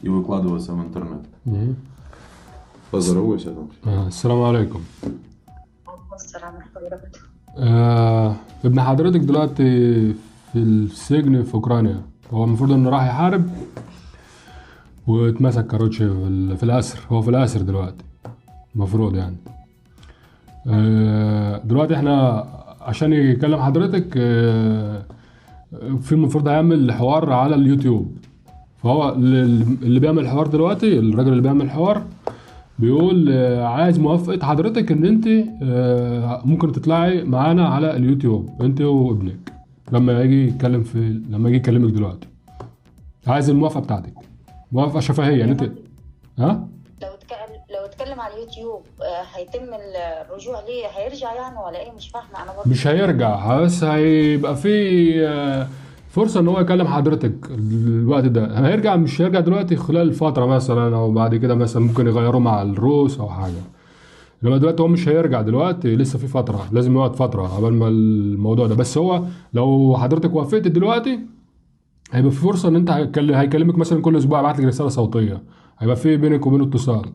и выкладываться в интернет. Поздоровайся там. السلام عليكم. السلام ورحمة الله وبركاته. ابن حضرتك دلوقتي في السجن في اوكرانيا، هو المفروض انه راح يحارب واتمسك كاروتشي في الاسر. هو في الاسر دلوقتي المفروض يعني. دلوقتي احنا عشان يكلم حضرتك في المفروض هيعمل حوار على اليوتيوب. فهو اللي بيعمل الحوار دلوقتي، الراجل اللي بيعمل الحوار بيقول عايز موافقة حضرتك ان انت ممكن تطلعي معانا على اليوتيوب انت وابنك لما يجي يكلمك دلوقتي. عايز الموافقة بتاعتك، موافقة شفهية يعني انت لو اتكلم على اليوتيوب هيتم الرجوع ليه؟ هيرجع يعني ولا ايه؟ مش فاهمة انا برضه. مش هيرجع، بس هيبقى في فرصة ان هو يكلم حضرتك الوقت ده. هيرجع، مش هيرجع دلوقتي، خلال فترة مثلا او بعد كده مثلا ممكن يغيروا مع الروس او حاجة. انما دلوقتي هو مش هيرجع دلوقتي، لسه في فترة، لازم يقعد فترة قبل ما الموضوع ده. بس هو لو حضرتك وافقت دلوقتي هيبقى في فرصة ان انت هيكلمك مثلا كل اسبوع، يبعت لك رسالة صوتية، هيبقى في بينك وبينه اتصال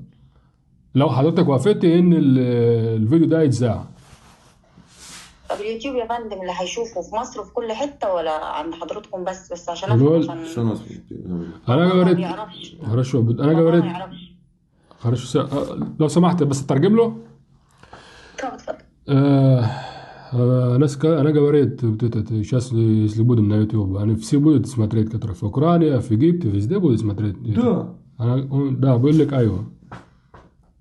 لو حضرتك وافقت ان الفيديو ده يتذاع. طب اليوتيوب يا فندم اللي هيشوفه في مصر وفي كل حتة ولا عند حضرتكم بس عشان افهم؟ شو ناس انا ما قريت بيعرفش. انا قريت لو سمحت بس اترجم له. طب اتفضل. انا говорит сейчас если будем на YouTube, они все будут смотреть, которые в Украине, в Египте, везде будут смотреть. Да, بقول لك ايوه.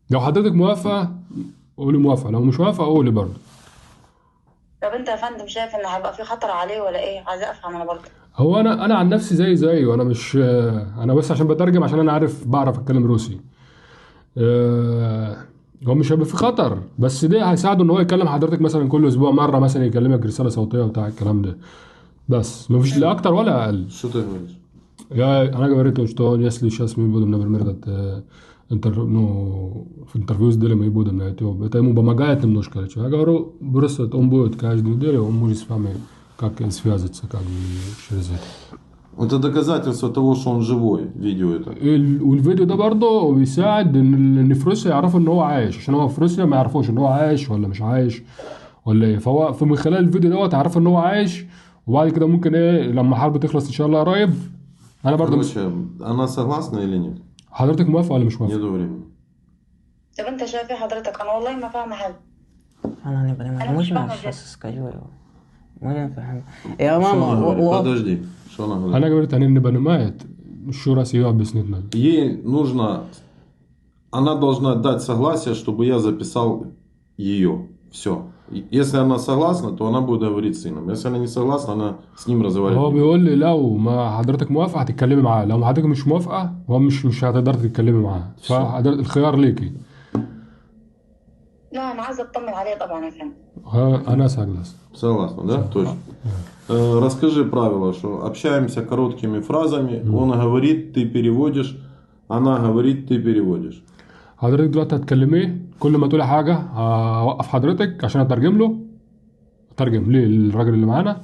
لو حضرتك موافقة قولي موافقة، لو مش موافقة قولي برضه. طب انت يا فندم شايف ان هيبقى في خطر عليه ولا ايه؟ عايزة افهم انا برضه. هو انا عن نفسي زي وانا مش انا بس عشان بترجم، عشان انا بعرف اتكلم روسي. هو مش هيبقى في خطر، بس ده هيساعده ان هو يكلم حضرتك مثلا كل اسبوع مرة، مثلا يكلمك رسالة صوتية وبتاع الكلام ده. بس مفيش لا اكتر ولا اقل. Что ты говоришь? Она говорит, что если сейчас мы будем, например, в интервью сделаем и будем на YouTube, это ему помогает немножко. Я говорю, просто он будет каждую неделю, он может с вами как связаться, как бы через это. Это доказательство того, что он живой, видео это. والفيديو ده برضه بيساعد ان في روسيا يعرفوا ان هو عايش، عشان هو في روسيا ما يعرفوش ان هو عايش ولا مش عايش ولا ايه. فهو من خلال الفيديو دوت يعرفوا ان هو عايش، وبعد كده ممكن لما الحرب تخلص ان شاء الله قريب. انا برضه она согласна или нет? حضرتك موافق ولا مش موافق؟ Нету времени. طب انت شايف ايه حضرتك؟ انا والله ما فاهمة حاجة. أنا можно сейчас скажу его? Можно فهم. يا ماما Подожди, что она говорит? Она говорит, они не понимают, еще раз ее объяснить надо. Ей нужно, она должна дать согласие, чтобы я записал ее. Все. Если она согласна, то она будет говорить с сыном. Если она не согласна, она с ним разговаривает. هو بيقول لي لو ما حضرتك موافقة هتتكلمي معاه، لو حضرتك مش موافقة هو مش هتقدر تتكلمي معاه، فالخيار ليكي. لا انا عايزة اطمن عليه طبعا يا فندم. أنا согласен. Согласна, да? Точно. Расскажи правила, что общаемся короткими фразами. Он говорит, ты переводишь. Она говорит, ты переводишь. حضرتك دلوقتي هتكلميه، كل ما تقولي حاجة هوقف حضرتك عشان أترجم ليه الراجل اللي معانا،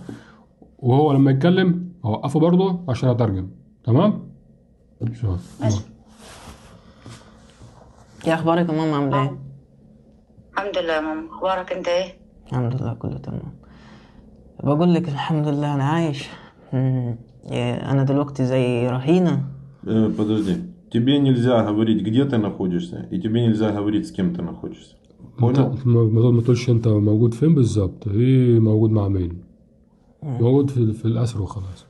وهو لما يتكلم هوقفه برضه عشان أترجم. تمام؟ ماشي. يا أخبارك يا ماما عاملة إيه؟ الحمد لله يا ماما، اخبارك انت ايه؟ الحمد لله كله تمام. بقول لك الحمد لله أنا عايش. أنا دلوقتي زي رهينة. Подожди. Тебе нельзя говорить, где ты находишься, и тебе нельзя говорить, с кем ты находишься. Понял? ما تقولش انت موجود فين بالظبط، ايه موجود مع مين. موجود في الأسر وخلاص.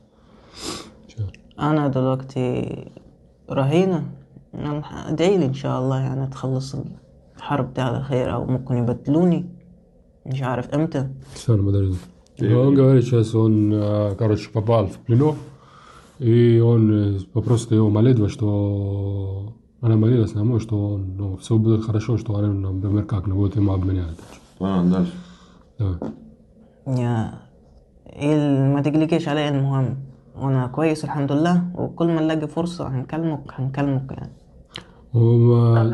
أنا دلوقتي رهينة. ادعيلي إن شاء الله يعني تخلص الحرب دي على خير، أو ممكن يبدلوني، مش عارف إمتى. Все, подожди. Он говорит, сейчас он, короче, попал в плену, и он попросит его молитва, что она молилась на мой, что он, все будет хорошо, что она, например, как будет ему обменять. Дальше. Да. ما تقلقيش علي، المهم وانا كويس الحمد لله، وكل ما نلاقي فرصة هنكلمك يعني. طب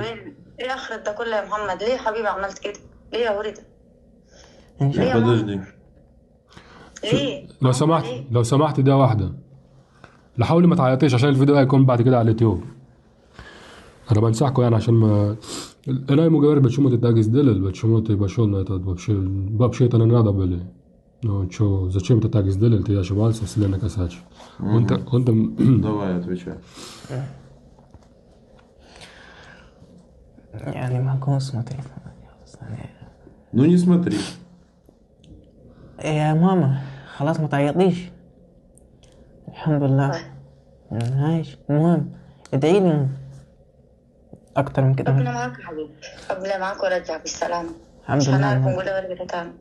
ايه اخرة ده كله يا محمد؟ ليه حبيبي عملت كده؟ ليه يا ورده؟ Подожди. ليه؟ لو سمحت ده واحدة، لا حاولي ما تعيطيش عشان الفيديو هيكون بعد كده على اليوتيوب. انا بنصحكم يعني عشان ما انا مجرد بتشومو تتاجز دلل بتشومو تباشون بابشيت انا نادا بلي no čo зачем ты так сделал ты ошибался Селена Косач он там Давай, отвечай. يعني معكم اسمتي Ну не смотри. يا ماما خلاص ما تعيطيش. الحمد لله عايش. المهم ادعي لي اكتر من كده. ربنا معاك يا حبيبي، ربنا معاك ورجع بالسلامة. الحمد مش لله. هنعرف نقول غير كده تاني.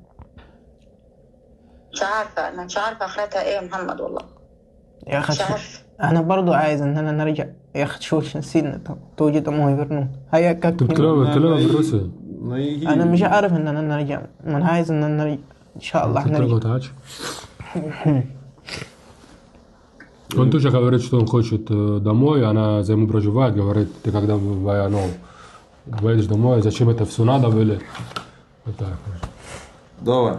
أنا مش عارفة آخرتها إيه يا محمد والله. يا مش اخي عارفة. انا برضو عايز ان انا نرجع. يا اخي شو نسينا توجد امه يبرنو هيا انت كاكني. بتكلمها بالروسي انا مش عارف ان انا نرجع. ما انا عايز ان انا نرجع ان شاء الله نرجع. Он тоже говорит, что он хочет домой, она за ему проживает, говорит, ты когда поедешь домой, зачем это все надо было? Вот так. Давай.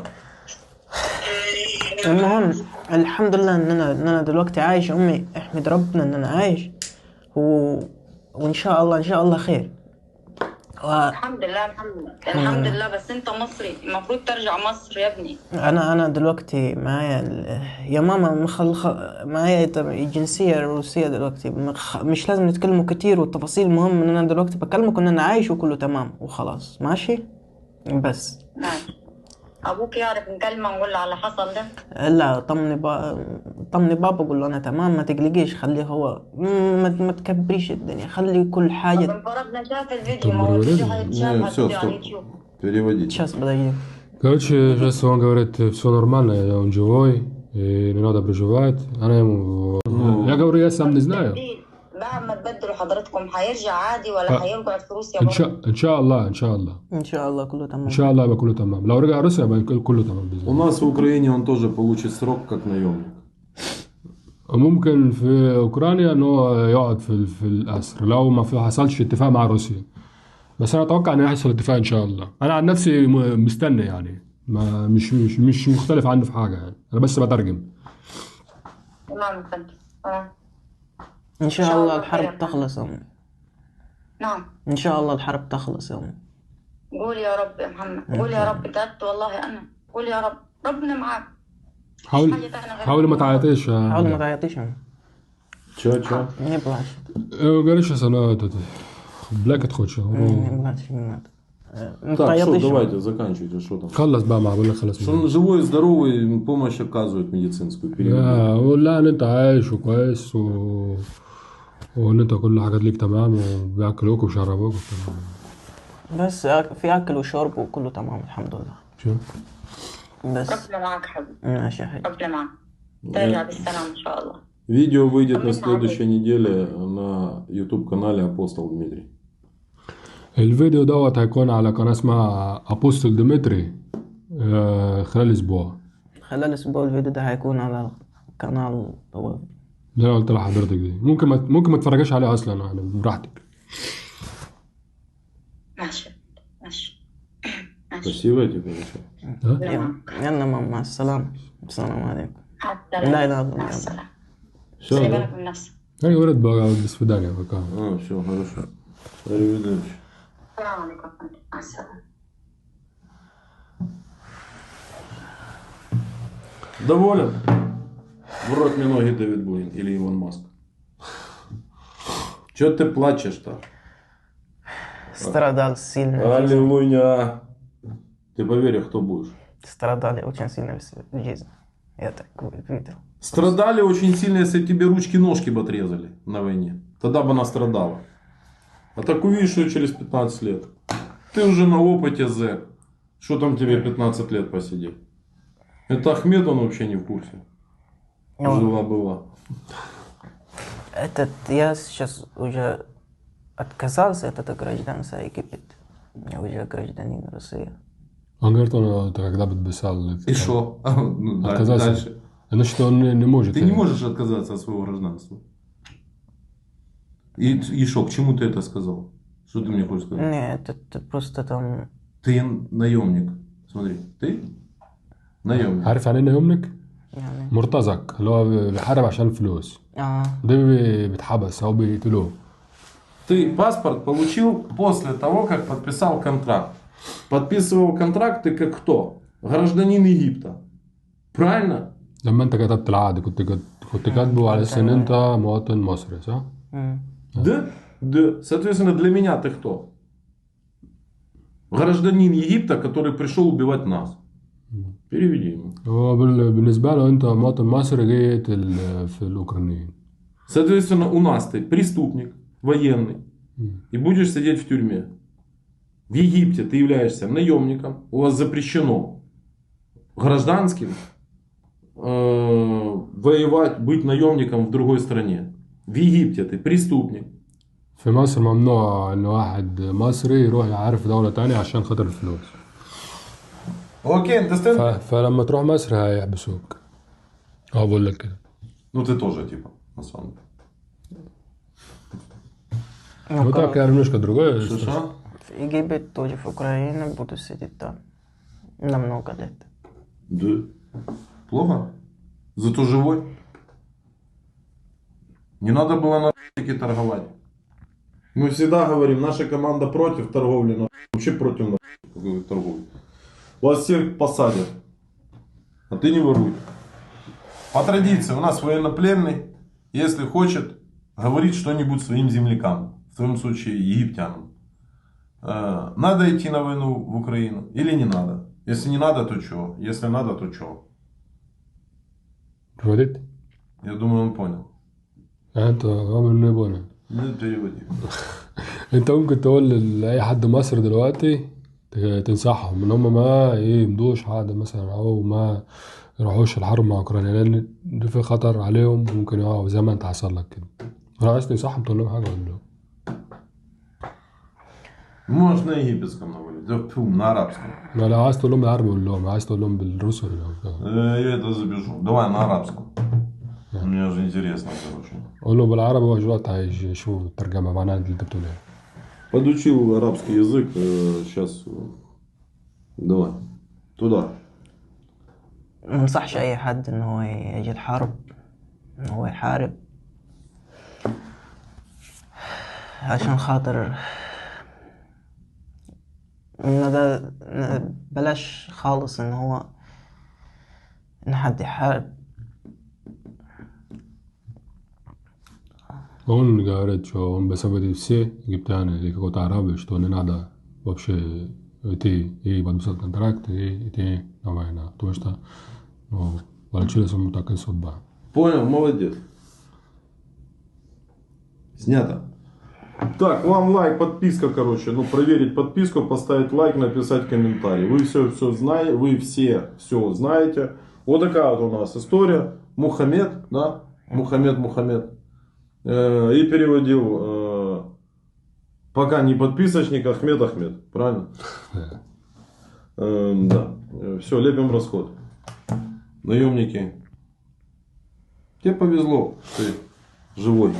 المهم الحمد لله ان انا دلوقتي عايش. امي احمد ربنا ان انا عايش وان شاء الله خير. الحمد لله الحمد لله. بس انت مصري، المفروض ترجع مصر يا ابني. انا دلوقتي معايا يا ماما معايا الجنسيه الروسيه دلوقتي. مش لازم نتكلموا كتير والتفاصيل. المهم ان انا دلوقتي بكلمك ان انا عايش وكله تمام وخلاص ماشي بس. ابوك يعرف نكلمه ونقول له على حصل ده؟ لا طمني بابا قول له انا تمام ما تقلقيش. خليه هو ما تكبريش الدنيا. خلي كل حاجه. طب فرضنا شاف الفيديو، ما هو الفيديو هيتشاف Все, على стоп. اليوتيوب. Переводите. сейчас подожди. Короче, сейчас он говорит, все нормально, он живой, и не надо переживать. Она ему... Я говорю, я сам не знаю. بعد ما تبدلوا حضرتكم هيرجع عادي ولا هيرجع في روسيا برضه؟ إن شاء الله ان شاء الله كله تمام. إن شاء الله يبقى كله تمام. لو رجع روسيا يبقى كله تمام بإذن У الله. нас в Украине он тоже получит срок как наемник. ممكن في أوكرانيا إنه يقعد في الأسر لو ما حصلش اتفاق مع روسيا. بس أنا أتوقع إن يحصل اتفاق إن شاء الله. أنا عن نفسي مستني يعني. ما مش مختلف عنه في حاجة يعني. أنا بس بترجم. تمام تمام. ان شاء الله الحرب تخلص يا امي. نعم ان شاء الله الحرب تخلص يا امي. قول يا رب يا محمد، قول يا رب بجد والله. انا قول يا رب، ربنا معاك. حاول ما تعيطيش. حاول ما تعيطيش يا امي. Чё? Не плачь. Говоришь, что она плакать хочет. Не плачь, не надо. Так, что, давайте, заканчивайте, что там. خلص بقى مع بقول خلص. Что он живой, здоровый, помощь оказывает медицинскую. ولا ان انت عايش وكويس وان انت كل حاجات ليك تمام وبياكلوك وبيشربوك بس في اكل وشرب وكله تمام الحمد لله. شو بس ربنا معاك حبيبي. ماشي يا حبيبي. ربنا معاك. ترجع بالسلامة ان شاء الله. Видео выйдет на следующей неделе на YouTube-канале Апостол Дмитрий. الفيديو دوت هيكون على قناة اسمها أبوستل ديمتري خلال أسبوع. خلال أسبوع الفيديو ده هيكون على قناة هو. ده أنا قلت لحضرتك دي ممكن ما تتفرجش عليه أصلا يعني براحتك. ماشي. Спасибо тебе большое. يلا مع السلامة. السلام عليكم. لا لا لا مع السلامة. Все, خلي да? بالك من نفسك. يعني ولد بقى до свидания пока. Все, хорошо. Arrivederci. السلام عليكم. مع السلامة. Доволен? В рот мне ноги Дэвид Буин или Илон Маск. Чё ты плачешь-то? Страдал сильно. Аллилуйя. Ты поверь, кто будешь. Страдали очень сильно в жизни. Я так видел. Страдали очень сильно, если тебе ручки-ножки бы отрезали на войне. Тогда бы она страдала. А так увидишь ее через 15 лет. Ты уже на опыте зэк. Что там тебе 15 лет посидеть? Это Ахмед, он вообще не в курсе. Жила-была. Я сейчас уже отказался от этого гражданства Египет. Я уже гражданин России. Он говорит, он когда подписал. И что? Отказался. Дальше. Значит, он не может. Ты не можешь отказаться от своего гражданства. И что, к чему ты это сказал? Что ты мне хочешь сказать? Нет, это просто там... Ты наемник. Смотри, ты наемник. عارف يعني ايه نيومنك؟ يعني مرتزق اللي هو بيحارب عشان الفلوس. اه ده بيتحبس او بيقتلوه. Так Ты паспорт получил после того, как подписал контракт. Подписывал контракт ты как кто? Гражданин Египта. Правильно? لما انت كتبت العقد كنت كاتبه على اساس ان انت مواطن مصري صح؟ Да? Да. Соответственно, для меня ты кто? Гражданин Египта, который пришел убивать нас. Переведи ему. هو بالنسبة له انت مواطن مصري جاي يقتل في الأوكرانيين. Соответственно, у нас ты преступник, военный, и будешь сидеть в тюрьме. В Египте ты являешься наемником, у вас запрещено гражданским воевать, быть наемником в другой стране. В Египте ты преступник. في مصر ممنوع ان واحد مصري يروح يعرف في دولة تانية عشان خاطر الفلوس. Окей, understand? فلما تروح مصر هيحبسوك. بقول لك كده. Ну ты тоже типа, на самом деле. Ну так я немножко другое. Что? В Египет, тоже в Украине буду сидеть там на много лет. Да. Плохо? Зато живой. Не надо было на наркотики торговать. Мы всегда говорим, наша команда против торговли, вообще против наркотиковой торговли. Вас всех посадят, а ты не воруй. По традиции, у нас военнопленный, если хочет, говорит что-нибудь своим землякам, в твоем случае египтянам. Надо идти на войну в Украину или не надо? Если не надо, то что? Если надо, то что? Переводить? Я думаю, он понял. انت не понял. Не переводи. انت ممكن تقول لأي حد مصري دلوقتي تنصحهم ان هم ما يمدوش عقد مثلا او ما يروحوش الحرب مع اوكرانيا لان ده في خطر عليهم ممكن يقعوا زي ما انت حصل لك كده. لو عايز تنصحهم تقول لهم حاجه قول لهم. Можешь на египетском говорить, да, фу, на арабском. لو عايز تقول لهم بالعربي قول لهم، عايز تقول لهم بالروسي قول لهم. Я это забежу. Давай на арабском. Мне уже интересно, короче. قول له بالعربي هو دلوقتي عايز يشوف الترجمه معناها اللي انت بتقوله. Подучил арабский язык, сейчас. Давай. Туда. منصحش أي حد إن هو يجي الحرب، إن هو يحارب، عشان خاطر إن ده بلاش خالص إن هو إن حد يحارب. On говорит, что он бы собой все египтяне или какой-то арабы, что не надо вообще идти и подписать контракт и идти на войну, потому что получилась ему такая судьба. Понял, молодец. Снято. Так, вам лайк, подписка, короче. Ну, проверить подписку, поставить лайк, написать комментарий. Вы все знаете, вы все знаете. Вот такая вот у нас история. Мухаммед, да? Мухаммед. И переводил пока не подписочник, Ахмед. Правильно? Да. Все, лепим расход. Наемники. Тебе повезло, ты живой.